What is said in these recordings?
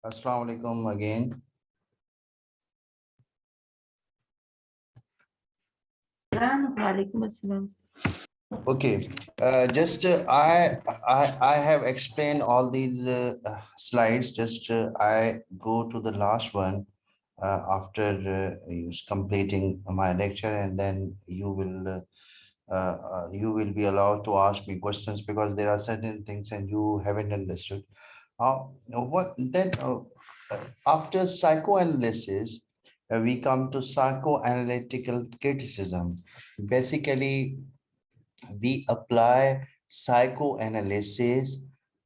Assalamu alaikum again. Walaikum assalam. Okay, just I have explained all these slides. Just I go to the last one after you completing my lecture, and then you will be allowed to ask me questions because there are certain things and you haven't understood. What then? After psychoanalysis, we come to psychoanalytical criticism. Basically, we apply psychoanalysis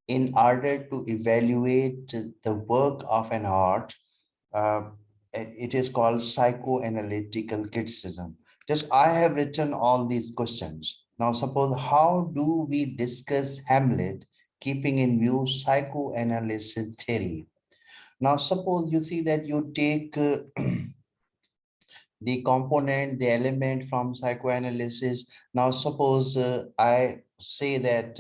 in order to evaluate the work of an art. uh, it is called psychoanalytical criticism. Just I have written all these questions. Now, suppose how do we discuss Hamlet keeping in view psychoanalysis theory? Now, suppose you see that you take the component, the element from psychoanalysis. Now, suppose I say that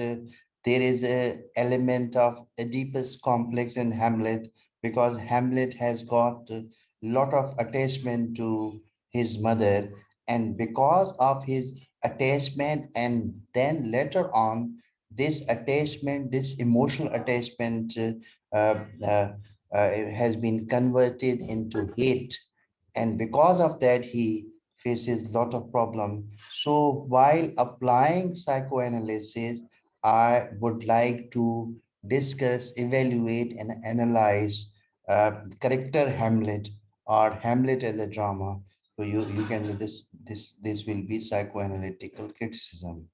there is a element of Oedipus complex in Hamlet because Hamlet has got a lot of attachment to his mother, and because of his attachment, and then later on, this attachment, this emotional attachment, it has been converted into hate, and because of that he faces lot of problem. So while applying psychoanalysis, I would like to discuss, evaluate, and analyze character Hamlet, or Hamlet as a drama. So you can do this will be psychoanalytical criticism.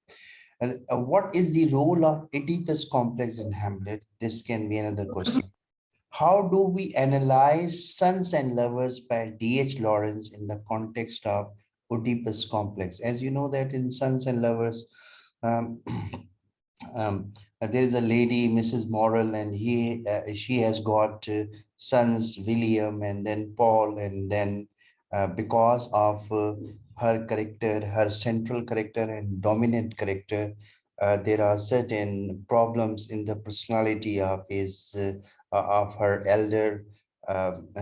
What is the role of Oedipus complex in Hamlet? This can be another question. How do we analyze Sons and Lovers by D.H. Lawrence in the context of Oedipus complex? As you know that in Sons and Lovers, um, there is a lady, Mrs. Morrel, and she has got sons, William and then Paul, and then because of her character, her central character and dominant character, there are certain problems in the personality of his of her elder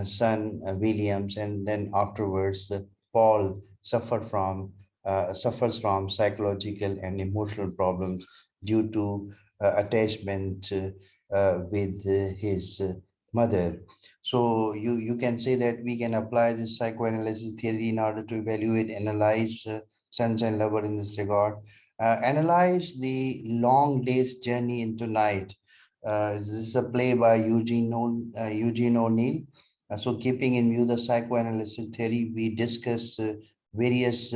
son Williams, and then afterwards Paul suffers from psychological and emotional problems due to attachment with his mother. So you can say that we can apply this psychoanalysis theory in order to evaluate, analyze Sons and Lover in this regard. Analyze the long day's journey into night. This is a play by Eugene O'Neill. So keeping in view the psychoanalysis theory, we discuss various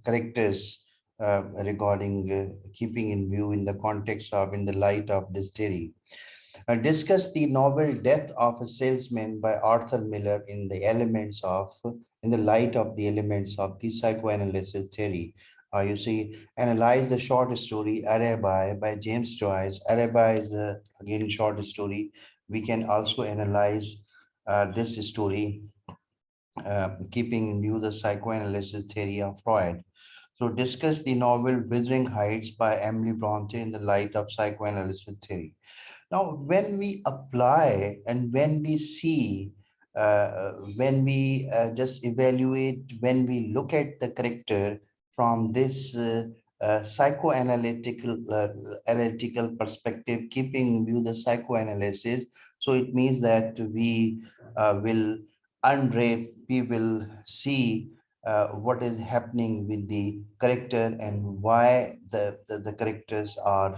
characters regarding keeping in view in the context of, in the light of this theory. Discuss the novel Death of a Salesman by Arthur Miller in the light of the elements of the psychoanalysis theory. You see, analyze the short story Arabi by James Joyce. Arabi is again short story. We can also analyze this story, keeping in view the psychoanalysis theory of Freud. So discuss the novel Wuthering Heights by Emily Bronte in the light of psychoanalysis theory. Now, when we apply and when we see, when we just evaluate, when we look at the character from this psychoanalytical analytical perspective, keeping in view the psychoanalysis, so it means that we will unwrap, we will see what is happening with the character and why the characters are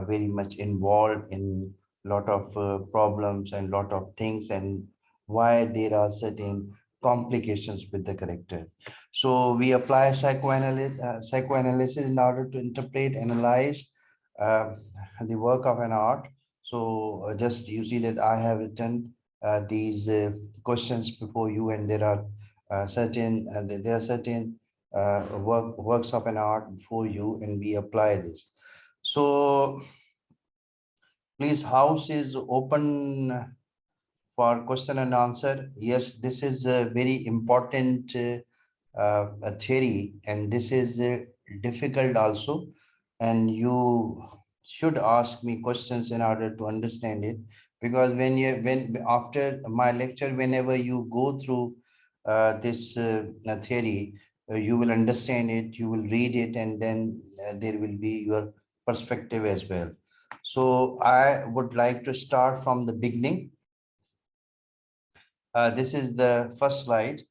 very much involved in lot of problems and lot of things, and why there are certain complications with the character. So we apply psychoanalysis in order to interpret, analyze uh, the work of an art. So just you see that I have written these questions before you, and there are certain works of an art before you, and we apply this. So please, house is open for question and answer. Yes, this is a very important theory, and this is difficult also. And you should ask me questions in order to understand it, because when after my lecture, whenever you go through this theory, you will understand it, you will read it, and then there will be your perspective as well. So I would like to start from the beginning. This is the first slide.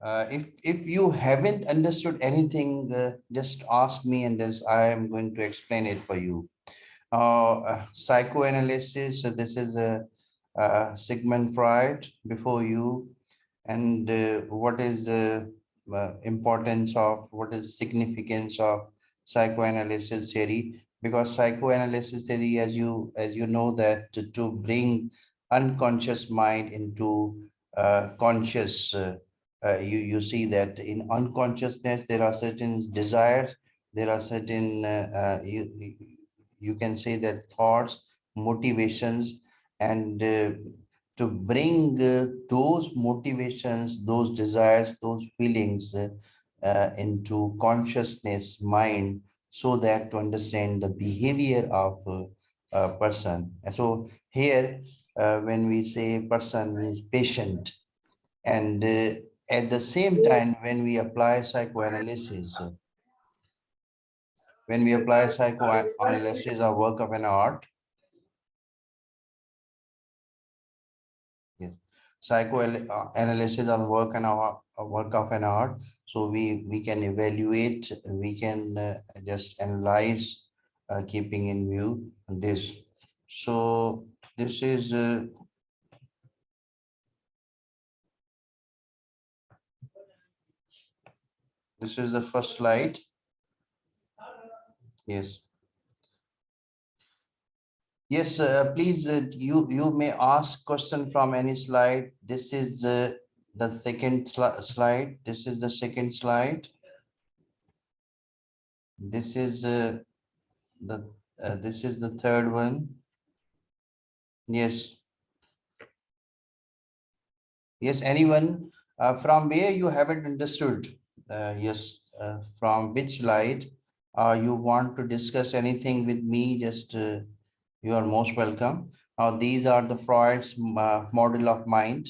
If you haven't understood anything, just ask me, and this I am going to explain it for you. Psychoanalysis. So this is a Sigmund Freud before you, and what is the importance of, what is significance of psychoanalysis theory? Because psychoanalysis theory, as you know, that to bring unconscious mind into conscious. You see that in unconsciousness there are certain desires, there are certain you can say that thoughts, motivations, and to bring those motivations, those desires, those feelings into consciousness mind, so that to understand the behavior of a person. And so here, when we say person means patient, and at the same time, when we apply psychoanalysis or work of an art, yes, psychoanalysis or work of an art. So we can evaluate, we can just analyze, keeping in view this. So this is the first slide. Yes. Yes, please, you may ask question from any slide. This is the second slide. This is the second slide. This is the this is the third one. Yes, yes. Anyone from where you haven't understood? Yes, from which slide? You want to discuss anything with me? Just you are most welcome. Now these are the Freud's model of mind.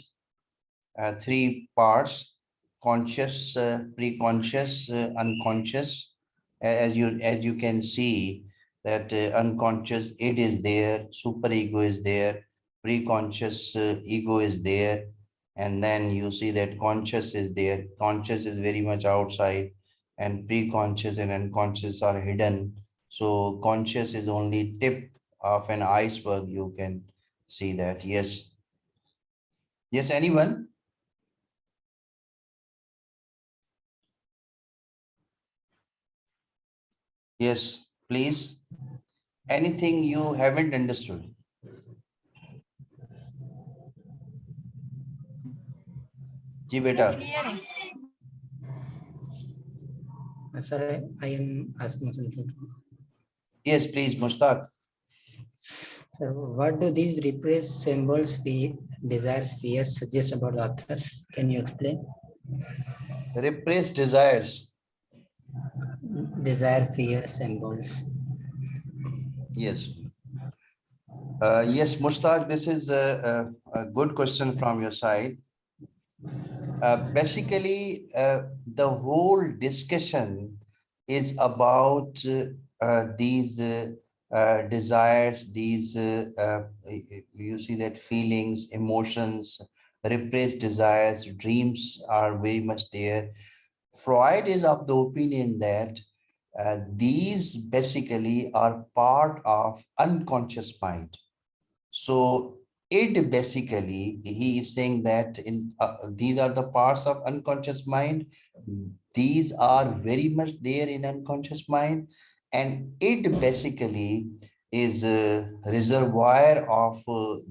Three parts: conscious, pre-conscious, unconscious. As you can see that unconscious it is there, super ego is there, pre-conscious ego is there, and then you see that conscious is there. Conscious is very much outside, and pre-conscious and unconscious are hidden. So conscious is only tip of an iceberg, you can see that. Yes, yes. Anyone? Yes, please. Anything you haven't understood? जी बेटा. Sir, I am asking something. Yes, please, Mushtaq. Sir, what do these repressed symbols, desires, fears suggest about the authors? Can you explain? Repressed desires. Desire, fear, symbols. Yes. Yes, Mushtaq, this is a good question from your side. Basically, the whole discussion is about these desires, these, you see that feelings, emotions, repressed desires, dreams are very much there. Freud is of the opinion that these basically are part of unconscious mind. So it basically, he is saying that in these are the parts of unconscious mind. These are very much there in unconscious mind, and it basically is a reservoir of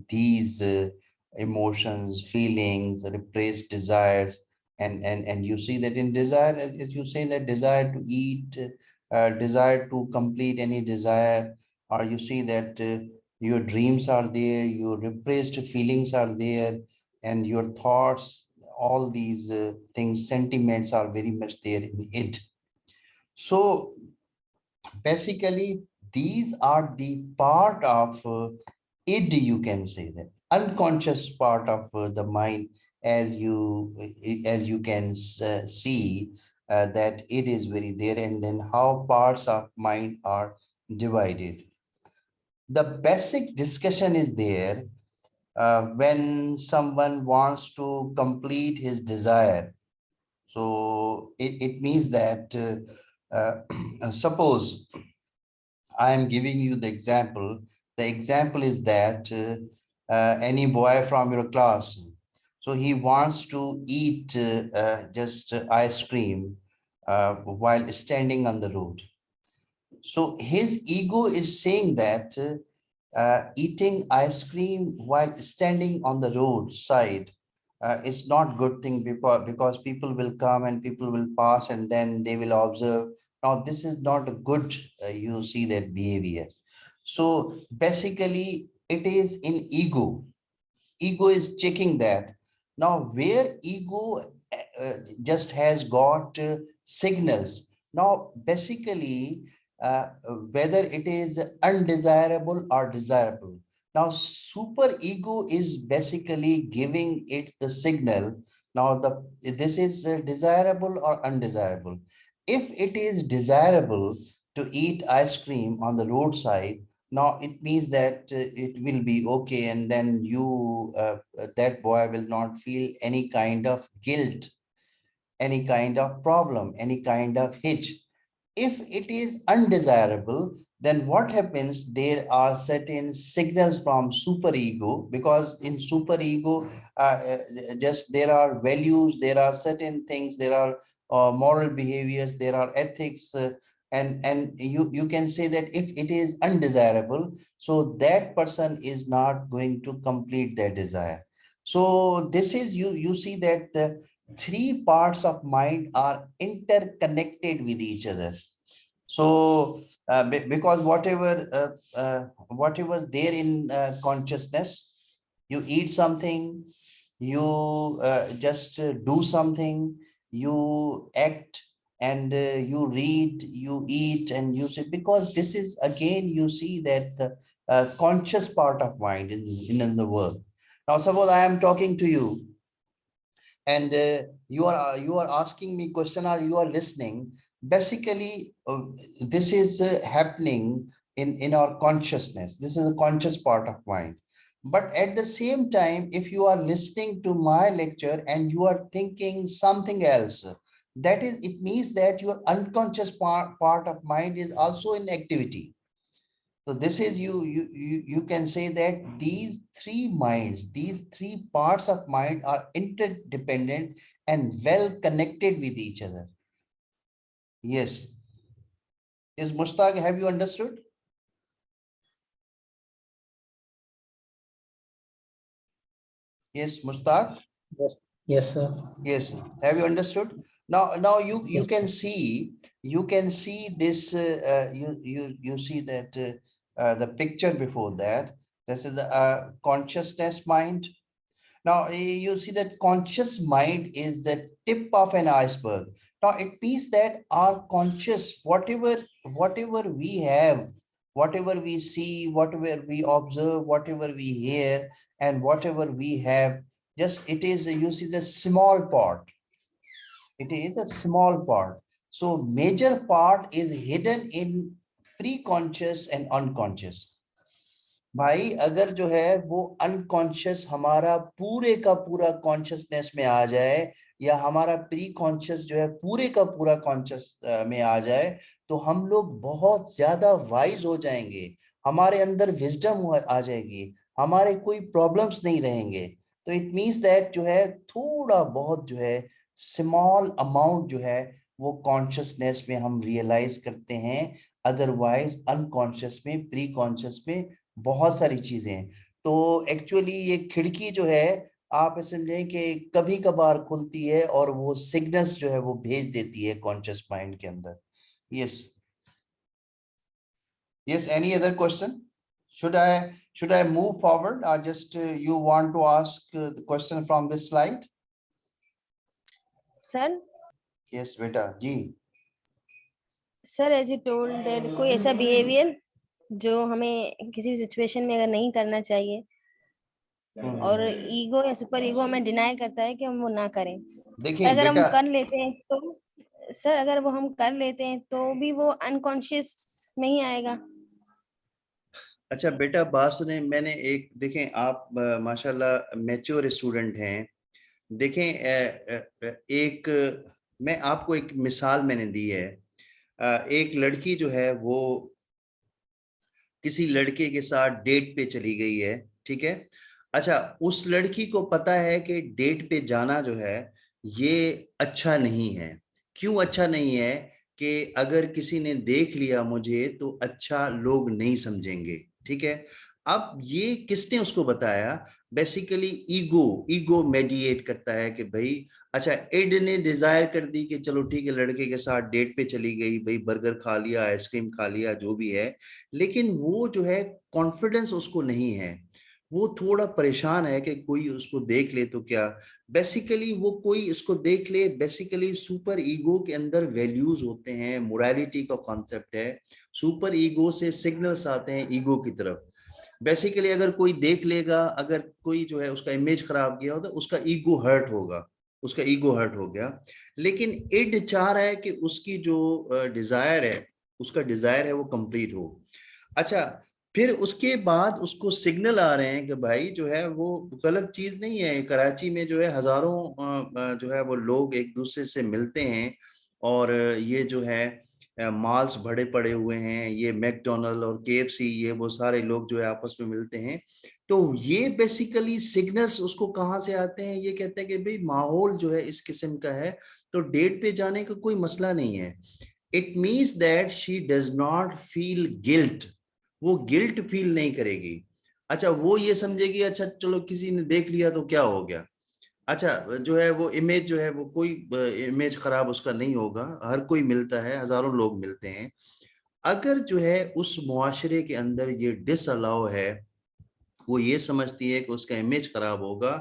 these emotions, feelings, repressed desires, and you see that in desire, as you say, that desire to eat, desire to complete any desire, or you see that. Your dreams are there, your repressed feelings are there, and your thoughts, all these things, sentiments are very much there in it. So basically these are the part of id, you can say that unconscious part of the mind, as you can see that it is very there, and then how parts of mind are divided. The basic discussion is there when someone wants to complete his desire. So it means that suppose I am giving you the example. The example is that any boy from your class, so he wants to eat just ice cream while standing on the road. So his ego is saying that eating ice cream while standing on the roadside is not good thing, because people will come and people will pass and then they will observe. Now this is not a good, you see that behavior. So basically it is in ego. Ego is checking that. Now where ego just has got signals. Now basically whether it is undesirable or desirable. Now super ego is basically giving it the signal. Now this is desirable or undesirable. If it is desirable to eat ice cream on the roadside, now it means that it will be okay, and then that boy will not feel any kind of guilt, any kind of problem, any kind of hitch. If it is undesirable, then what happens? There are certain signals from superego, because in superego, just there are values, there are certain things, there are moral behaviors, there are ethics, and you can say that if it is undesirable, so that person is not going to complete their desire. So this is, you see that the three parts of mind are interconnected with each other. So because whatever there in consciousness, you eat something, you just do something, you act, and you read, you eat, and you sit, because this is again, you see that the conscious part of mind in the world. Now suppose I am talking to you, and you are asking me question, or you are listening. Basically this is happening in our consciousness. This is a conscious part of mind. But at the same time, if you are listening to my lecture and you are thinking something else, that is, it means that your unconscious part of mind is also in activity. So this is, you can say that these three minds, these three parts of mind are interdependent and well connected with each other. Yes. Yes, Mushtaq, have you understood? Yes, Mushtaq. Yes, yes, sir. Yes. Have you understood? Now you Yes, can sir. see, this. You see that the picture before that. This is the consciousness mind. Now, you see that conscious mind is the tip of an iceberg. Now, it means that our conscious, whatever we have, whatever we see, whatever we observe, whatever we hear, and whatever we have, just it is, you see the small part. It is a small part. So, major part is hidden in pre-conscious and unconscious. भाई अगर जो है वो unconscious हमारा पूरे का पूरा consciousness में आ जाए, या हमारा प्री कॉन्शियस जो है पूरे का पूरा कॉन्शियस में आ जाए, तो हम लोग बहुत ज्यादा वाइज हो जाएंगे, हमारे अंदर विजडम आ जाएगी, हमारे कोई प्रॉब्लम्स नहीं रहेंगे. तो इट मीन्स दैट जो है थोड़ा बहुत जो है स्मॉल अमाउंट जो है वो कॉन्शियसनेस में हम रियलाइज करते हैं. अदरवाइज अनकॉन्शियस में, प्री कॉन्शियस में बहुत सारी चीजें हैं. तो एक्चुअली ये खिड़की जो है, आप समझें कि कभी कभार खुलती है और वो सिग्नल्स जो है वो भेज देती है कॉन्शियस माइंड के अंदर. Yes. Yes, any other question? should I move forward, or just you want to ask the question from this slide? Sir, Yes beta ji. sir, as you told that कोई ऐसा behavior जो हमें किसी भी situation में अगर नहीं करना चाहिए, और ईगो या सुपर ईगो हमें डिनाई करता है कि हम वो ना करें। पर देखिए अगर हम बेटा, कर लेते हैं तो सर, अगर वो हम कर लेते हैं तो भी वो अनकॉन्शियस में ही आएगा। अच्छा बेटा बात सुने, मैंने एक देखें आप माशाल्लाह मैच्योर स्टूडेंट हैं। देखें एक मैं आपको एक मिसाल मैंने दी है। एक लड़की जो है वो किसी लड़के के साथ डेट पे चली गई है, ठीक है। अच्छा, उस लड़की को पता है कि डेट पे जाना जो है ये अच्छा नहीं है। क्यों अच्छा नहीं है? कि अगर किसी ने देख लिया मुझे तो अच्छा लोग नहीं समझेंगे, ठीक है। अब ये किसने उसको बताया? बेसिकली ईगो, ईगो मेडिएट करता है कि भाई, अच्छा इड ने डिजायर कर दी कि चलो ठीक है लड़के के साथ डेट पे चली गई, भाई बर्गर खा लिया, आइसक्रीम खा लिया, जो भी है, लेकिन वो जो है कॉन्फिडेंस उसको नहीं है। वो थोड़ा परेशान है कि कोई उसको देख ले तो क्या। बेसिकली वो कोई इसको देख ले, बेसिकली सुपर ईगो के अंदर वैल्यूज होते हैं, मोरालिटी का कॉन्सेप्ट है। सुपर ईगो से सिग्नल्स आते हैं ईगो की तरफ। बेसिकली अगर कोई देख लेगा, अगर कोई जो है उसका इमेज खराब किया हो तो उसका ईगो हर्ट होगा, उसका ईगो हर्ट हो गया। लेकिन इड चाह रहा है कि उसकी जो डिजायर है, उसका डिजायर है वो कंप्लीट हो। अच्छा, फिर उसके बाद उसको सिग्नल आ रहे हैं कि भाई जो है वो गलत चीज नहीं है। कराची में जो है हजारों जो है वो लोग एक दूसरे से मिलते हैं, और ये जो है मॉल्स भरे पड़े हुए हैं, ये मैकडोनल्ड और केएफसी, ये वो सारे लोग जो है आपस में मिलते हैं। तो ये बेसिकली सिग्नल्स उसको कहाँ से आते हैं? ये कहते हैं कि भाई माहौल जो है इस किस्म का है, तो डेट पे जाने का कोई मसला नहीं है। It means that she does not feel guilt, वो गिल्ट फील नहीं करेगी। अच्छा, वो ये समझेगी अच्छा चलो किसी ने देख लिया तो क्या हो गया। अच्छा, जो है वो इमेज जो है वो कोई इमेज खराब उसका नहीं होगा, हर कोई मिलता है, हजारों लोग मिलते हैं। अगर जो है उस मुआशरे के अंदर ये डिसअलाउ है, वो ये समझती है कि उसका इमेज खराब होगा,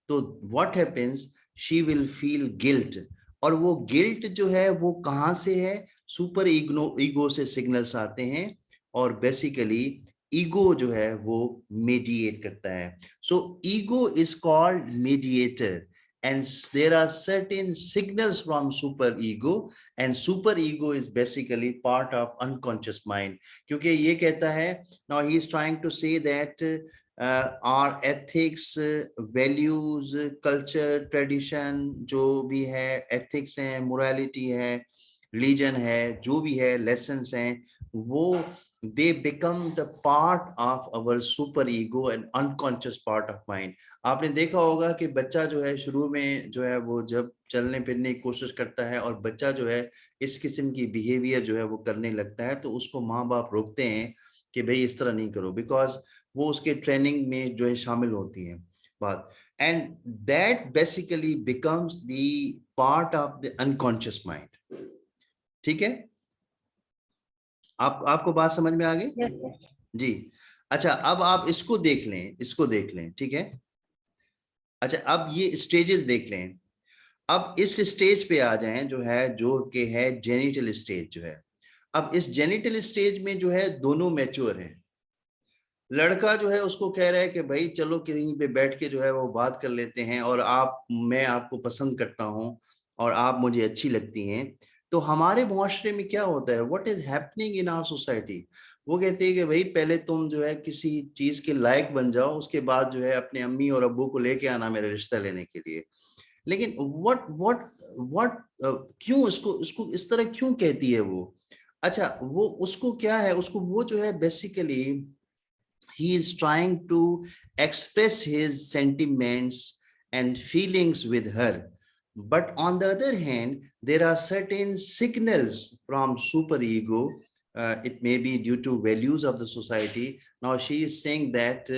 तो what happens, she will feel guilt. और वो गिल्ट जो है वो कहाँ से है? सुपर ईगो से सिग्नल्स आते हैं, और बेसिकली ईगो जो है वो मेडिएट करता है। So ego is called mediator, and there are certain signals from super ego, and super ego is basically part of unconscious mind. क्योंकि ये कहता है, now he is trying to say that our ethics, values, culture, tradition जो भी है, ethics है, morality है, religion है, जो भी है, lessons हैं, वो they become the part of our super ego and unconscious part of mind. आपने देखा होगा कि बच्चा जो है शुरू में जो है वो जब चलने फिरने की कोशिश करता है और बच्चा जो है इस किस्म की बिहेवियर जो है वो करने लगता है, तो उसको माँ बाप रोकते हैं कि भाई इस तरह नहीं करो, बिकॉज वो उसके ट्रेनिंग में जो है शामिल होती है बात। And that basically becomes the part of the unconscious mind. ठीक है, आपको बात समझ में आ गई? Yes sir. जी। अच्छा, अब आप इसको देख लें, इसको देख लें, ठीक है। अच्छा, अब ये स्टेजेस देख लें। अब इस स्टेज पे आ जाएं जो है, जो कि है जेनिटल स्टेज जो है। अब इस जेनिटल स्टेज में जो है दोनों मैच्योर हैं। लड़का जो है उसको कह रहा है कि भाई चलो कहीं पे बैठ के जो है वो बात कर लेते हैं, और मैं आपको पसंद करता हूँ और आप मुझे अच्छी लगती हैं। तो हमारे मुआशरे में क्या होता है, what is happening in our society, वो कहते हैं कि भाई पहले तुम जो है किसी चीज के लायक बन जाओ, उसके बाद जो है अपने अम्मी और अब्बू को लेके आना मेरा रिश्ता लेने के लिए। लेकिन व्हाट व्हाट व्हाट क्यों उसको उसको इस तरह क्यों कहती है वो? अच्छा, वो उसको क्या है, उसको वो जो है basically he is trying to express his sentiments and feelings with her. But on the other hand, there are certain signals from superego. It may be due to values of the society. Now she is saying that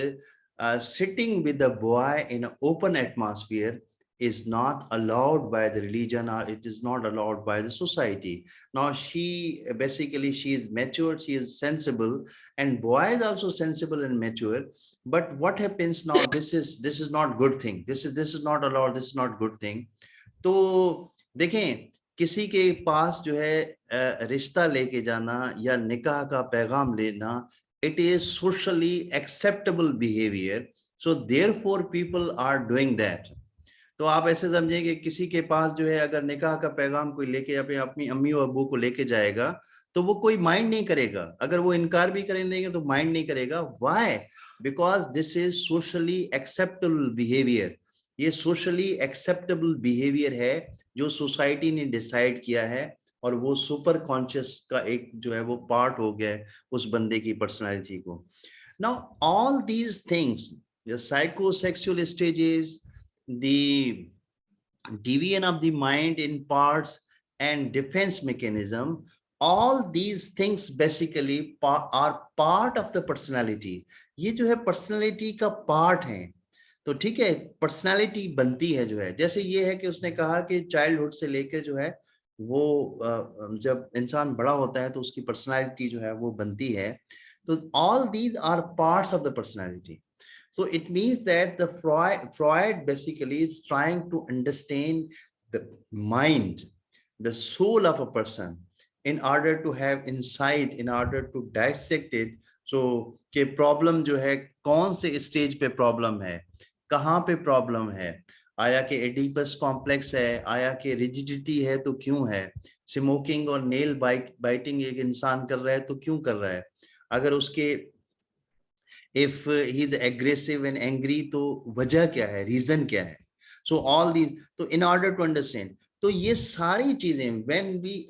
sitting with a boy in an open atmosphere is not allowed by the religion, or it is not allowed by the society. Now she basically, she is mature, she is sensible, and boy is also sensible and mature. But what happens now, this is not good thing, this is not allowed, this is not good thing. तो देखें, किसी के पास जो है रिश्ता लेके जाना या निकाह का पैगाम लेना, it is socially acceptable behavior, so therefore people are doing that. तो आप ऐसे समझें कि किसी के पास जो है अगर निकाह का पैगाम कोई लेके अपने अपनी अम्मी और अब्बू को लेके जाएगा तो वो कोई माइंड नहीं करेगा, अगर वो इनकार भी करें देंगे तो माइंड नहीं करेगा. Why? Because this is socially acceptable behaviour. ये सोशली एक्सेप्टेबल बिहेवियर है जो सोसाइटी ने डिसाइड किया है, और वो सुपर कॉन्शियस का एक जो है वो पार्ट हो गया है उस बंदे की पर्सनालिटी को. Now all these things, the psychosexual stages, the division of the mind in parts and defense mechanism, all these things basically are part of the personality. ये जो है personality का part है. तो ठीक है, पर्सनालिटी बनती है जो है, जैसे ये है कि उसने कहा कि चाइल्डहुड से लेकर जो है वो जब इंसान बड़ा होता है तो उसकी पर्सनालिटी जो है वो बनती है. तो all these are parts of the personality. So it means that the Freud basically is trying to understand the mind, the soul of a person, in order to have insight, in order to dissect it. So कि problem जो है कौन से stage पे problem है, कहाँ पे problem है, आया कि एडिपस कॉम्प्लेक्स है, आया कि रिजिडिटी है तो क्यों है, स्मोकिंग और नेल बाइटिंग एक इंसान कर रहा है तो क्यों कर रहा है, अगर उसके if he is aggressive and angry तो वजह क्या है, रीजन क्या है. So all these, तो in order to understand, तो ये सारी चीजें when we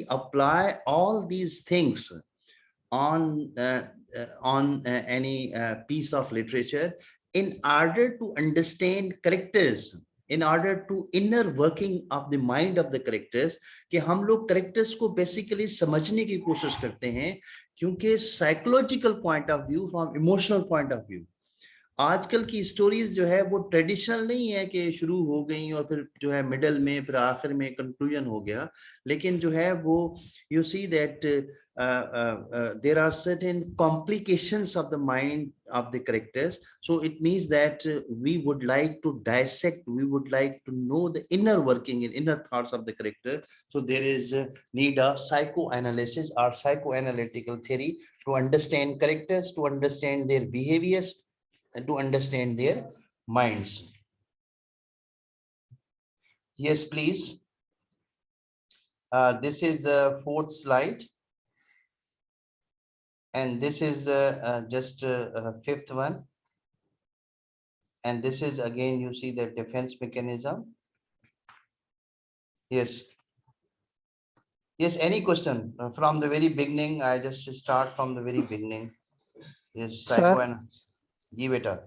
apply all these things on any piece of literature in order to understand characters, in order to inner working of the mind of the characters, कि हम लोग characters को basically समझने की कोशिश करते हैं, क्योंकि psychological point of view, from emotional point of view, आजकल की स्टोरीज जो है वो ट्रेडिशनल नहीं है कि शुरू हो गई और फिर जो है मिडल में फिर आखिर में कंक्लूजन हो गया, लेकिन जो है वो you see that there are certain complications of the mind of the characters. So it means that we would like to dissect, we would like to know the inner working and inner thoughts of the character. So there is need of psychoanalysis or psychoanalytical theory to understand characters, to understand their behaviors, and to understand their minds. Yes, please. This is the fourth slide. And this is just fifth one. And this is again, you see the defense mechanism. Yes. Yes, any question from the very beginning? I just start from the very beginning. Yes, psychoanalysis. Ji beta.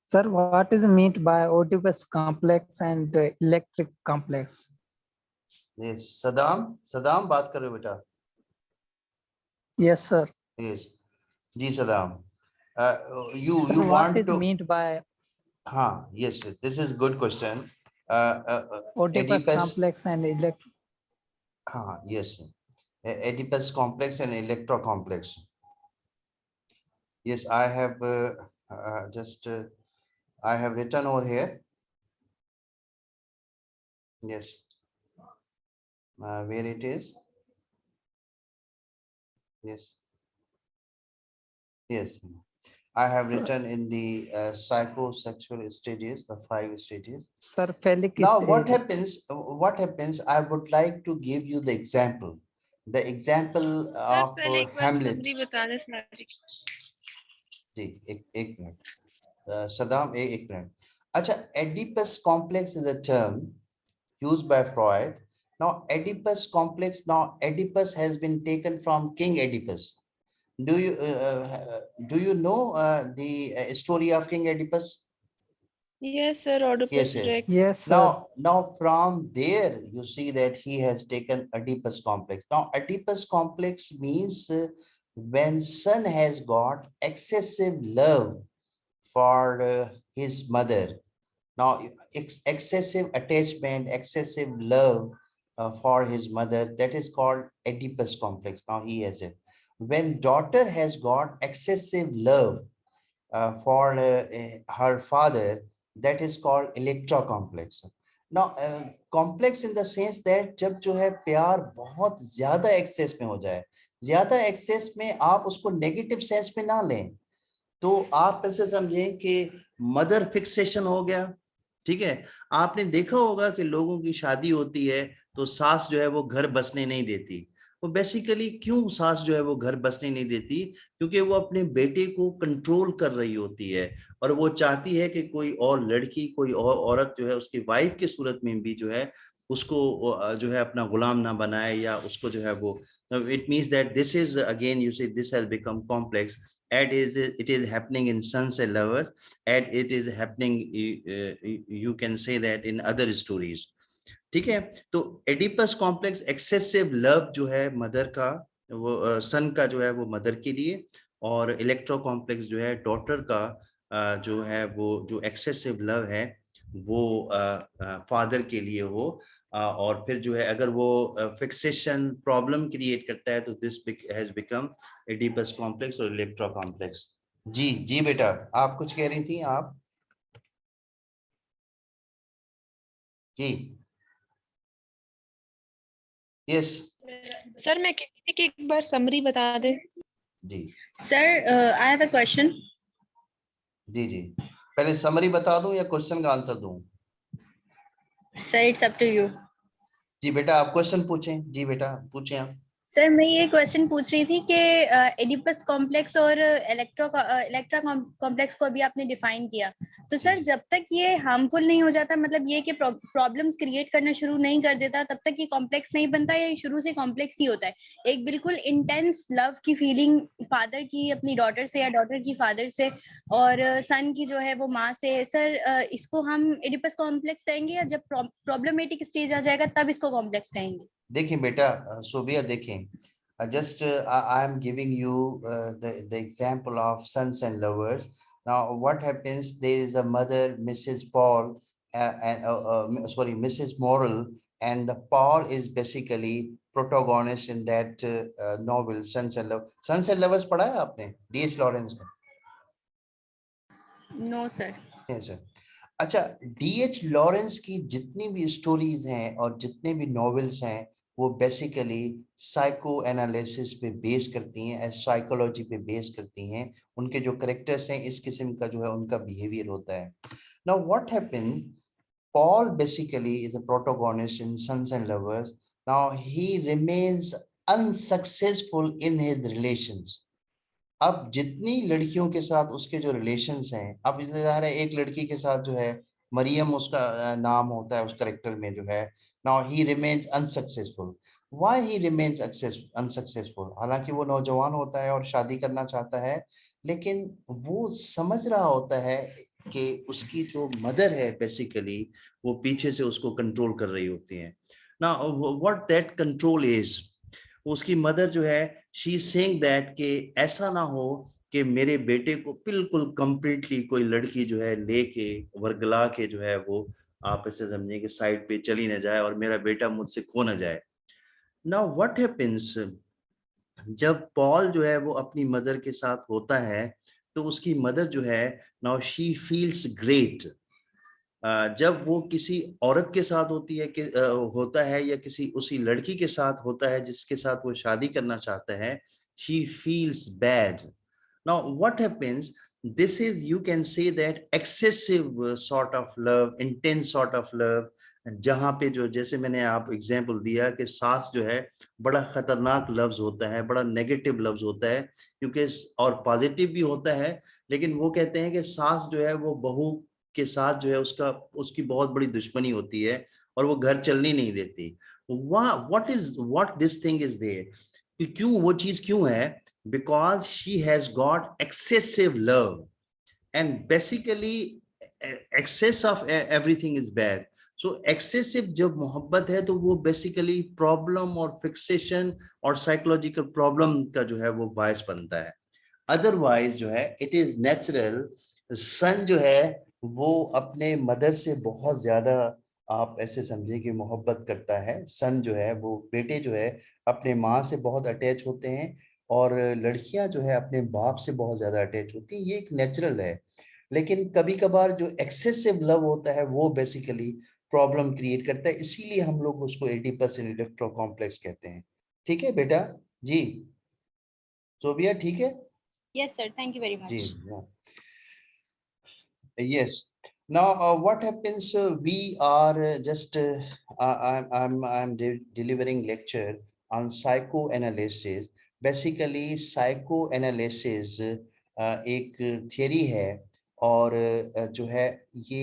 Sir, what is meant by Oedipus complex and electric complex? Yes, Saddam बात करो बेटा. Yes, sir. Yes, ji Saddam. You Sir, what want is to? meant by हाँ, yes, this is good question. Oedipus Oedipus, complex and electric? हाँ, yes, Oedipus complex and electro complex. Yes, I have I have written over here. Yes, where it is. Yes, yes, I have written in the psychosexual stages, the 5 stages. Sir, phallic Now, stage. what happens? I would like to give you the example of Hamlet. जी, एक minute, Saddam एक minute. अच्छा, Oedipus complex is a term used by Freud. Now, Oedipus complex. Now, Oedipus has been taken from King Oedipus. Do you know the story of King Oedipus? Yes, sir. Oedipus Yes, Rex. Yes, sir. Now from there you see that he has taken Oedipus complex. Now Oedipus complex means when son has got excessive love for his mother. Now excessive attachment, excessive love for his mother, that is called Oedipus complex. Now he has it. When daughter has got excessive love for her father, that is called electro complex. ना complex in the sense that जब जो है प्यार बहुत ज्यादा access में हो जाए, ज्यादा एक्सेस में आप उसको नेगेटिव सेंस में ना लें, तो आप ऐसे समझें कि मदर फिक्सेशन हो गया। ठीक है, आपने देखा होगा कि लोगों की शादी होती है तो सास जो है वो घर बसने नहीं देती। वो बेसिकली क्यों सास जो है वो घर बसने नहीं देती? क्योंकि वो अपने बेटे को कंट्रोल कर रही होती है और वो चाहती है कि कोई और लड़की, कोई और औरत जो है उसकी वाइफ की सूरत में भी जो है उसको जो है अपना गुलाम ना बनाए, या उसको जो है वो, it means that this is again, you see, this has become complex, and it is happening in sons and lovers, and it is happening, you can say that in other stories. ठीक है, तो Oedipus complex excessive love जो है mother का, वो सन का जो है वो मदर के लिए, और इलेक्ट्रो कॉम्प्लेक्स जो है डॉटर का जो है वो जो एक्सेसिव लव है वो फादर के लिए हो। और फिर जो है अगर वो फिक्सेशन प्रॉब्लम क्रिएट करता है तो this has become Oedipus complex और इलेक्ट्रो कॉम्प्लेक्स। जी जी बेटा, आप कुछ कह रही थी आप? जी यस सर मैं कहती थी कि एक बार समरी बता दे। जी Sir, I have a question. जी जी, पहले समरी बता दूं या क्वेश्चन का आंसर दूं? Sir, it's up to you. जी बेटा, आप क्वेश्चन पूछें। जी बेटा पूछें आप। सर मैं ये क्वेश्चन पूछ रही थी कि एडिपस कॉम्प्लेक्स और इलेक्ट्रा कॉम्प्लेक्स को अभी आपने डिफाइन किया, तो सर जब तक ये हार्मफुल नहीं हो जाता, मतलब ये कि प्रॉब्लम्स क्रिएट करना शुरू नहीं कर देता, तब तक ये कॉम्प्लेक्स नहीं बनता, या ये शुरू से कॉम्प्लेक्स ही होता है? एक बिल्कुल इंटेंस लव की फीलिंग फादर की अपनी डॉटर से, या डॉटर की फादर से, और सन की जो है वो माँ से, सर इसको हम एडिपस कॉम्प्लेक्स कहेंगे, या जब प्रॉब्लमेटिक स्टेज आ जाएगा तब इसको कॉम्प्लेक्स कहेंगे? देखिए बेटा, सोबिया देखें, just I am giving you the example of sons and lovers. Now what happens, there is a mother, Mrs. Paul, sorry, Mrs. Morrill, and the Paul is basically protagonist in that novel Sons and Lovers. Sons and Lovers पढ़ा है आपने D.H. Lawrence का? No sir. Yes, sir. अच्छा, D.H. Lawrence की जितनी भी stories हैं और जितने भी नॉवेल्स हैं वो बेसिकली साइको एनालिसिस पे बेस करती हैं, साइकोलॉजी पे बेस करती हैं। उनके जो करेक्टर्स हैं इस किस्म का जो है उनका बिहेवियर होता है। Now what happened, Paul basically is a protagonist in Sons and Lovers. Now he remains unsuccessful in his relations. अब जितनी लड़कियों के साथ उसके जो रिलेशंस हैं, अब ज़ाहिर है एक लड़की के साथ जो है मरियम उसका नाम होता है उस करेक्टर में जो है, now he remains unsuccessful. Why he remains unsuccessful? हालांकि वो नौजवान होता है और शादी करना चाहता है, लेकिन वो समझ रहा होता है कि उसकी जो मदर है बेसिकली वो पीछे से उसको कंट्रोल कर रही होती है। Now what that control is, उसकी मदर जो है शी सेइंग दैट कि ऐसा ना हो कि मेरे बेटे को बिल्कुल कंप्लीटली कोई लड़की जो है लेके वर्गला के जो है वो, आप ऐसे समझिए कि साइड पे चली ना जाए और मेरा बेटा मुझसे खो ना जाए। नाउ व्हाट हैपेंस, जब पॉल जो है वो अपनी मदर के साथ होता है तो उसकी मदर जो है, नाउ शी फील्स ग्रेट। जब वो किसी औरत के साथ होती है कि होता है, या किसी उसी लड़की के साथ होता है जिसके साथ वो शादी करना चाहता है, she feels bad. Now what happens, this is, you can say that excessive sort of love, intense sort of love, जहाँ पे जो, जैसे मैंने आप एग्जाम्पल दिया कि सास जो है बड़ा खतरनाक लफ्ज होता है, बड़ा नेगेटिव लफ्ज होता है, क्योंकि और पॉजिटिव भी होता है, लेकिन वो कहते हैं कि सास जो है वो बहू के साथ जो है उसकी बहुत बड़ी दुश्मनी होती है और वो घर चलने नहीं देती। What this thing is there, क्यों वो चीज क्यों है? Because she has got excessive love, and basically excess of everything is bad. So excessive जब मोहब्बत है तो वो बेसिकली प्रॉब्लम और फिक्सेशन और साइकोलॉजिकल प्रॉब्लम का जो है वो बायस बनता है। अदरवाइज जो है इट इज नेचुरल। सन जो है वो अपने मदर से बहुत ज्यादा, आप ऐसे समझे कि मोहब्बत करता है। सन जो है वो, बेटे जो है अपने माँ से बहुत अटैच होते हैं, और लड़कियां जो है अपने बाप से बहुत ज्यादा अटैच होती हैं, ये एक नेचुरल है। लेकिन कभी कभार जो एक्सेसिव लव होता है वो बेसिकली प्रॉब्लम क्रिएट करता है, इसीलिए हम लोग उसको एडिपस इलेक्ट्रो कॉम्प्लेक्स कहते हैं। ठीक है बेटा जी, सोबिया ठीक है Yes, sir. Thank you very ji. much. Yes. Now, what happens? We are just I'm delivering lecture on psychoanalysis. Basically, psychoanalysis एक theory है, और जो है ये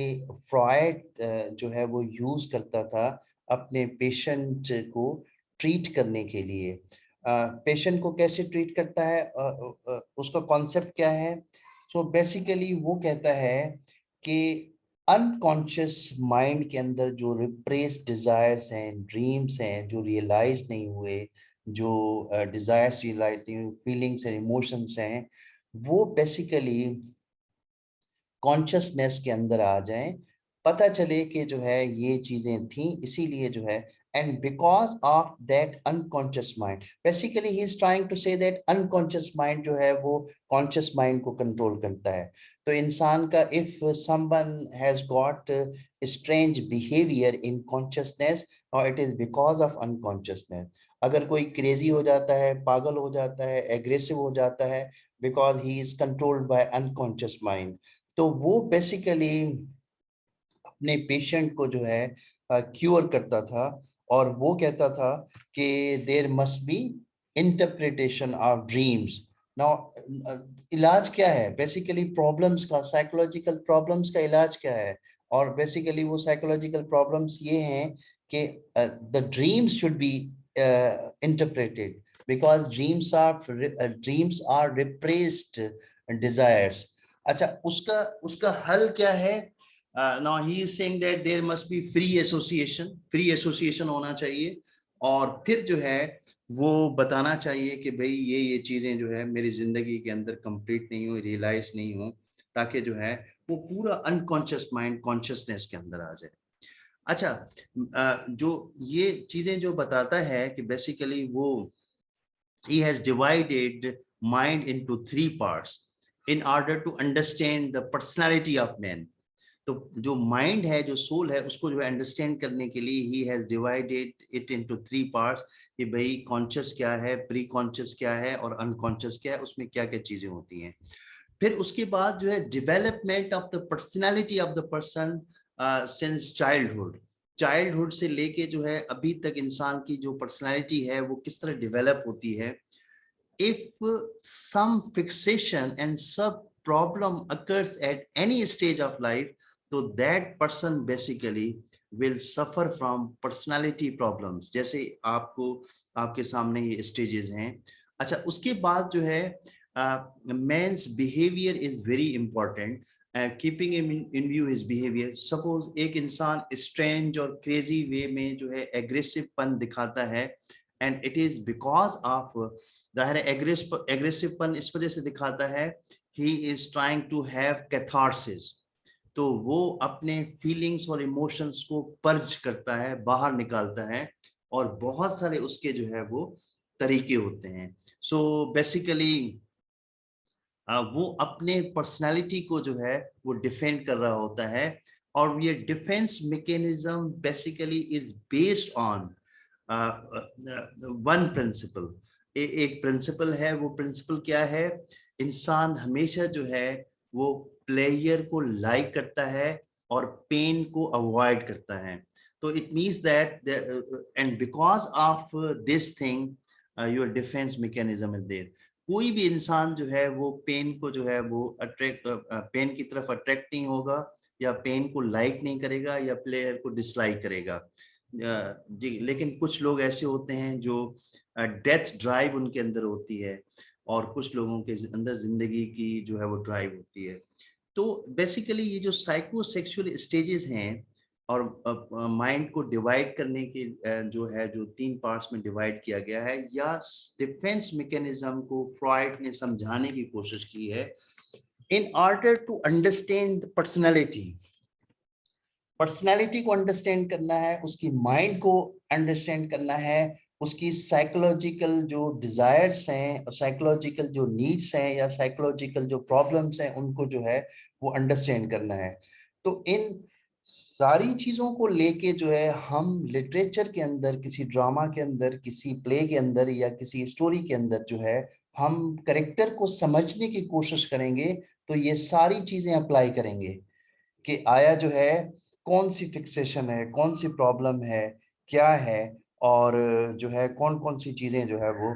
फ्रॉयड जो है वो यूज करता था अपने पेशेंट को ट्रीट करने के लिए। पेशेंट को कैसे ट्रीट करता है, उसका कॉन्सेप्ट क्या है? सो बेसिकली वो कहता है कि अनकॉन्शियस माइंड के अंदर जो रिप्रेस डिजायर्स हैं, ड्रीम्स हैं, जो रियलाइज नहीं हुए, जो डिजायर्स रियलाइज नहीं हुए, फीलिंग्स एंड इमोशंस हैं, वो बेसिकली कॉन्शियसनेस के अंदर आ जाएं, पता चले कि जो है ये चीजें थी, इसीलिए जो है, and because of that unconscious mind, basically he is trying to say that unconscious mind जो है वो कॉन्शियस माइंड को कंट्रोल करता है। तो इंसान का, if someone has got strange behaviour in consciousness, और it is because of unconsciousness. अगर कोई क्रेजी हो जाता है, पागल हो जाता है, एग्रेसिव हो जाता है, because he is controlled by unconscious mind. तो वो बेसिकली अपने पेशेंट को जो है क्योर करता था, और वो कहता था कि there must be interpretation of dreams. Now इलाज क्या है बेसिकली प्रॉब्लम्स का, साइकोलॉजिकल प्रॉब्लम्स का इलाज क्या है? और बेसिकली वो साइकोलॉजिकल प्रॉब्लम्स ये हैं कि the dreams should be interpreted, because dreams are repressed desires. अच्छा, उसका उसका हल क्या है? Now he is saying that there must be free association होना चाहिए, और फिर जो है वो बताना चाहिए कि भाई ये चीजें जो है मेरी जिंदगी के अंदर कंप्लीट नहीं हो, रियलाइज नहीं हो, ताकि जो है वो पूरा अनकॉन्शियस माइंड कॉन्शियसनेस के अंदर आ जाए। अच्छा, जो ये चीजें जो बताता है कि बेसिकली वो he has divided mind into three parts in order to understand the personality of man. तो जो माइंड है, जो सोल है, उसको जो है अंडरस्टैंड करने के लिए he has divided it into three parts, कि भाई कॉन्शियस क्या है, प्री कॉन्शियस क्या है, और अनकॉन्शियस क्या है, उसमें क्या क्या चीजें होती हैं। फिर उसके बाद जो है development of the personality of the person since childhood से लेके जो है अभी तक इंसान की जो पर्सनालिटी है वो किस तरह डेवलप होती है। If some fixation and some problem occurs at any stage of life, so that person basically will suffer from personality problems। जैसे आपके सामने ये स्टेजेस हैं। अच्छा, उसके बाद जो है man's behavior is very important, keeping in view his behavior। suppose एक इंसान strange और crazy way में जो है aggressive पन दिखाता है, and it is because of ज़ाहिर aggressive पन इस वजह से दिखाता है, he is trying to have catharsis। तो वो अपने फीलिंग्स और इमोशंस को पर्ज करता है, बाहर निकालता है, और बहुत सारे उसके जो है वो तरीके होते हैं। सो बेसिकली वो अपने पर्सनालिटी को जो है वो डिफेंड कर रहा होता है, और ये defence mechanism basically is based on one principle. एक प्रिंसिपल है, वो प्रिंसिपल क्या है? इंसान हमेशा जो है वो प्लेयर को लाइक करता है और पेन को अवॉइड करता है। तो it means that and because of this thing your defence mechanism is there. कोई भी इंसान जो है वो पेन को जो है वो पेन की तरफ अट्रैक्ट नहीं होगा, या पेन को लाइक नहीं करेगा, या प्लेयर को डिसलाइक करेगा जी। लेकिन कुछ लोग ऐसे होते हैं जो डेथ ड्राइव उनके अंदर होती है, और कुछ लोगों के अंदर जिंदगी की जो है वो ड्राइव होती है। तो बेसिकली ये जो साइकोसेक्सुअल स्टेजेस हैं, और माइंड को डिवाइड करने के जो है जो 3 पार्ट्स में डिवाइड किया गया है, या डिफेंस मैकेनिज्म को फ्रॉइड ने समझाने की कोशिश की है in order to understand personality को अंडरस्टैंड करना है, उसकी माइंड को अंडरस्टैंड करना है, उसकी साइकोलॉजिकल जो डिजायर्स हैं, साइकोलॉजिकल जो नीड्स हैं, या साइकोलॉजिकल जो प्रॉब्लम्स हैं, उनको जो है वो अंडरस्टैंड करना है। तो इन सारी चीजों को लेके जो है हम लिटरेचर के अंदर, किसी ड्रामा के अंदर, किसी प्ले के अंदर या किसी स्टोरी के अंदर जो है हम करेक्टर को समझने की कोशिश करेंगे, तो ये सारी चीजें अप्लाई करेंगे कि आया जो है कौन सी फिक्सेशन है, कौन सी प्रॉब्लम है, क्या है, और जो है कौन कौन सी चीजें जो है वो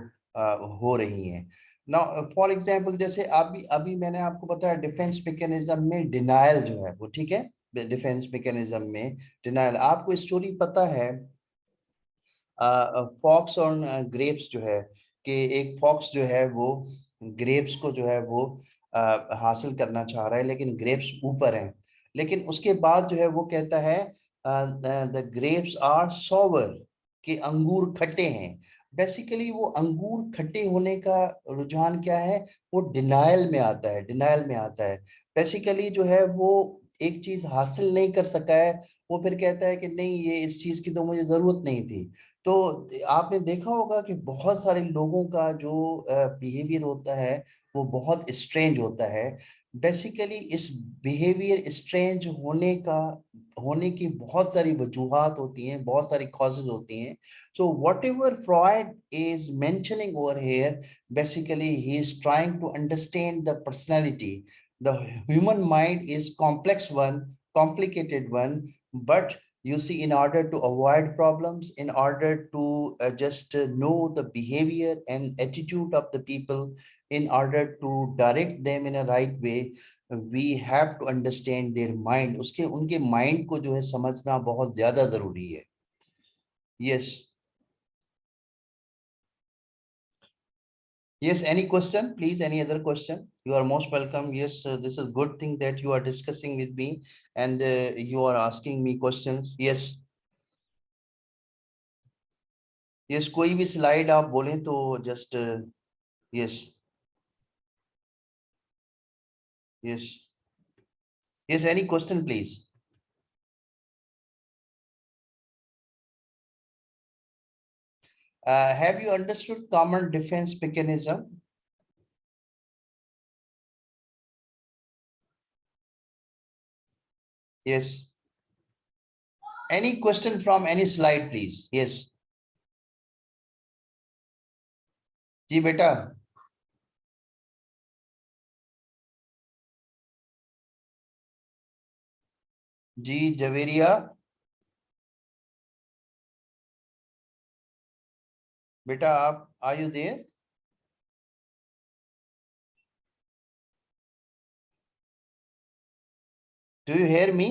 हो रही हैं। नाउ फॉर एग्जांपल, जैसे अभी अभी मैंने आपको बताया डिफेंस मैकेनिज्म में डिनायल जो है वो, ठीक है, डिफेंस मैकेनिज्म में डिनायल। आपको स्टोरी पता है फॉक्स ऑन ग्रेप्स जो है, कि एक फॉक्स जो है वो ग्रेप्स को जो है वो हासिल करना चाह रहा है, लेकिन ग्रेप्स ऊपर हैं, लेकिन उसके बाद जो है वो कहता है द ग्रेप्स आर सॉवर, कि अंगूर खट्टे हैं। बेसिकली वो अंगूर खट्टे होने का रुझान क्या है, वो डिनायल में आता है, डिनायल में आता है। बेसिकली जो है वो एक चीज हासिल नहीं कर सका है, वो फिर कहता है कि नहीं, ये इस चीज की तो मुझे जरूरत नहीं थी। तो आपने देखा होगा कि बहुत सारे लोगों का जो बिहेवियर होता है वो बहुत स्ट्रेंज होता है। बेसिकली इस बिहेवियर स्ट्रेंज होने की बहुत सारी वजूहात होती हैं, बहुत सारी कॉजेज होती हैं। So whatever Freud is mentioning over here, basically he is trying to understand the personality. The human mind is complex one, complicated one, but you see, in order to avoid problems, in order to just know the behavior and attitude of the people, in order to direct them in a right way, we have to understand their mind. उसके उनके mind को जो है समझना बहुत ज्यादा जरूरी है। yes yes, any question please, any other question? You are most welcome. Yes, this is good thing that you are discussing with me and you are asking me questions. yes yes, कोई भी slide आप बोलें तो just yes yes yes, any question please? Have you understood common defense mechanism? Yes. Any question from any slide, please? Yes. जी बेटा। जी जवेरिया। बेटा आप, are you there? Do you hear me?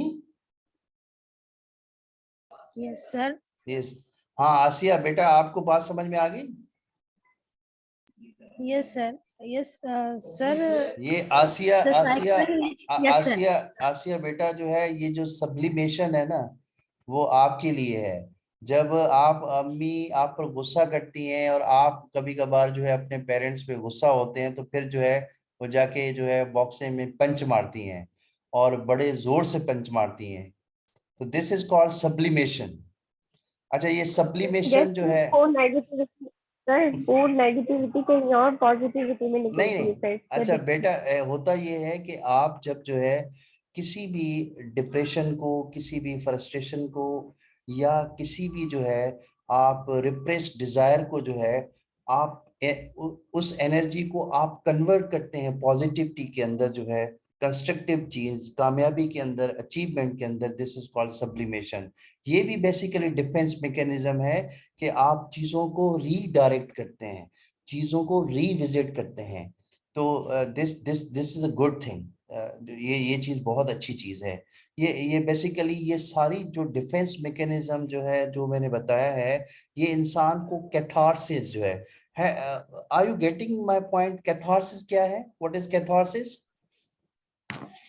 Yes, sir. Yes. हाँ आसिया बेटा, आपको बात समझ में आ गई? Yes, sir. Yes, sir. ये आसिया The Asia psychoanalysis. Yes, sir. आसिया आसिया बेटा जो है, ये जो सब्लिमेशन है ना, वो आपके लिए है। जब आप अम्मी आप पर गुस्सा करती हैं और आप कभी कभार जो है अपने पेरेंट्स पे गुस्सा होते हैं, तो फिर जो है वो जाके जो है बॉक्सिंग में पंच मारती हैं और बड़े जोर से पंच मारती हैं, तो दिस इज कॉल्ड सब्लिमेशन। अच्छा, ये सब्लिमेशन जो है, वो नेगेटिविटी सर, वो नेगेटिविटी को यहाँ पॉजिटिविटी में नहीं निकलती है नहीं, सर। अच्छा बेटा, होता ये है कि आप जब जो है किसी भी डिप्रेशन को, किसी भी फ्रस्ट्रेशन को, या किसी भी जो है आप रिप्रेस्ड डिजायर को जो है आप उस एनर्जी को आप कन्वर्ट करते हैं पॉजिटिविटी के अंदर, जो है कंस्ट्रक्टिव चीज, कामयाबी के अंदर, अचीवमेंट के अंदर, दिस इज कॉल्ड सब्लिमेशन। ये भी बेसिकली डिफेंस मैकेनिज्म है कि आप चीजों को रीडायरेक्ट करते हैं, चीजों को रीविजिट करते हैं। तो this this this is a good thing. ये चीज बहुत अच्छी चीज है। ये बेसिकली ये सारी जो डिफेंस मैकेनिज्म जो है, जो मैंने बताया है, ये इंसान को कैथारसिस जो है are you getting my point? Catharsis क्या है? What is catharsis?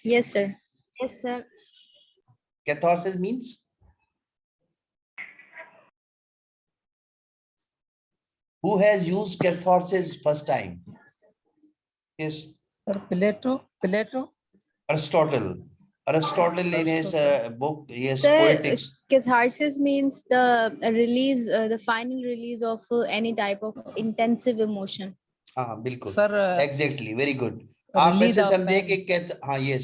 Yes, sir. Yes, sir. Catharsis means who has used catharsis first time? Yes, Sir, Plato. Aristotle in his book, yes, Sir, Poetics. catharsis means the release, the final release of any type of intensive emotion. हाँ बिल्कुल, Sir, exactly, very good. आप release ऐसे of समझे pain. कि हाँ, ये